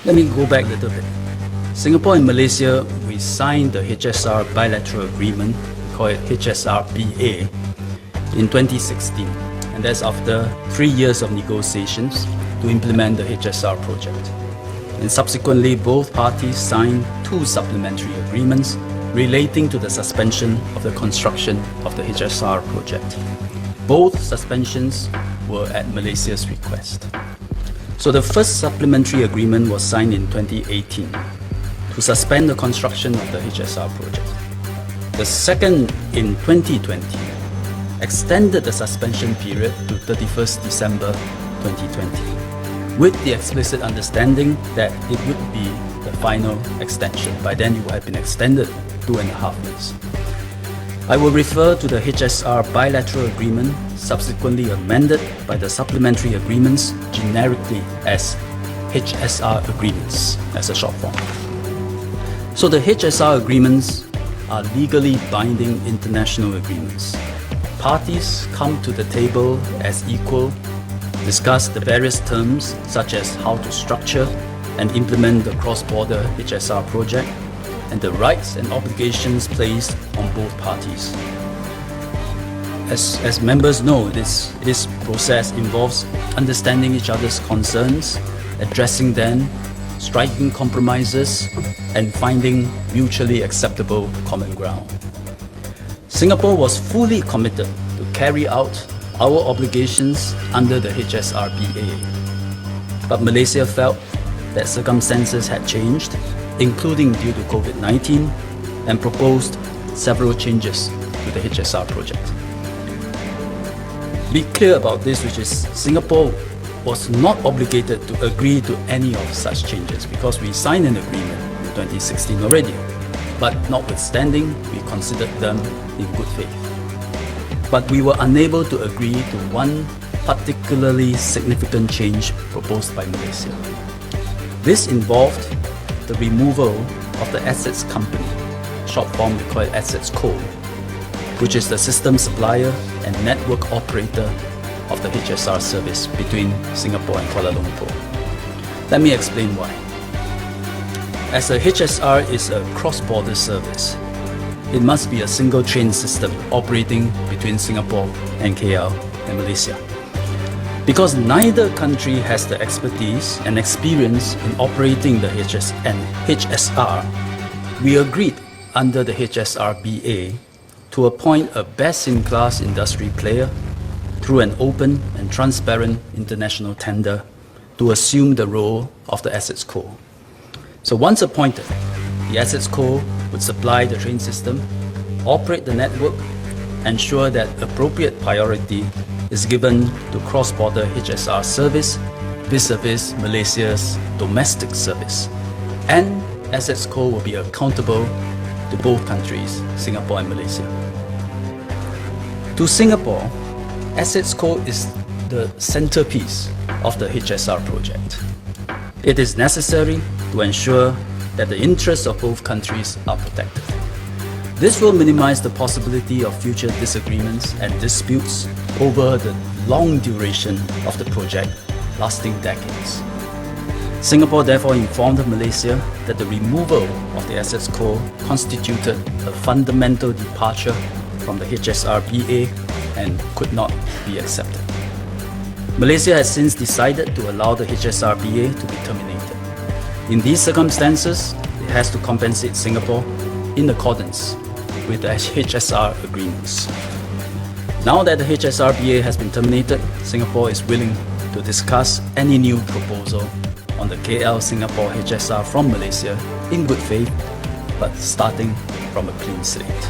Let me go back a little bit. Singapore and Malaysia, we signed the HSR bilateral agreement, we call it HSR-BA, in 2016. And that's after 3 years of negotiations to implement the HSR project. And subsequently, both parties signed 2 supplementary agreements relating to the suspension of the construction of the HSR project. Both suspensions were at Malaysia's request. So the first supplementary agreement was signed in 2018 to suspend the construction of the HSR project. The second in 2020 extended the suspension period to 31st December 2020 with the explicit understanding that it would be the final extension. By then it would have been extended 2.5 years. I will refer to the HSR bilateral agreement, subsequently amended by the supplementary agreements generically as HSR agreements as a short form. So the HSR agreements are legally binding international agreements. Parties come to the table as equal, discuss the various terms such as how to structure and implement the cross-border HSR project, and the rights and obligations placed on both parties. As members know, this process involves understanding each other's concerns, addressing them, striking compromises, and finding mutually acceptable common ground. Singapore was fully committed to carry out our obligations under the HSR-BA. But Malaysia felt that circumstances had changed, including due to COVID-19, and proposed several changes to the HSR project. Be clear about this, which is Singapore was not obligated to agree to any of such changes because we signed an agreement in 2016 already. But notwithstanding, we considered them in good faith. But we were unable to agree to one particularly significant change proposed by Malaysia. This involved the removal of the assets company, short form we call it assets co, which is the system supplier and network operator of the HSR service between Singapore and Kuala Lumpur. Let me explain why. As a HSR is a cross-border service, it must be a single train system operating between Singapore and KL and Malaysia. Because neither country has the expertise and experience in operating the HSR, we agreed under the HSR-BA to appoint a best-in-class industry player through an open and transparent international tender to assume the role of the assets co. So once appointed, the assets co would supply the train system, operate the network, ensure that appropriate priority is given to cross-border HSR service vis-a-vis Malaysia's domestic service, and Assets Co will be accountable to both countries, Singapore and Malaysia. To Singapore, Assets Co is the centerpiece of the HSR project. It is necessary to ensure that the interests of both countries are protected. This will minimize the possibility of future disagreements and disputes over the long duration of the project, lasting decades. Singapore therefore informed Malaysia that the removal of the Assets Co constituted a fundamental departure from the HSR-BA and could not be accepted. Malaysia has since decided to allow the HSR-BA to be terminated. In these circumstances, it has to compensate Singapore in accordance with the HSR agreements. Now that the HSR-BA has been terminated, Singapore is willing to discuss any new proposal on the KL-Singapore HSR from Malaysia in good faith, but starting from a clean slate.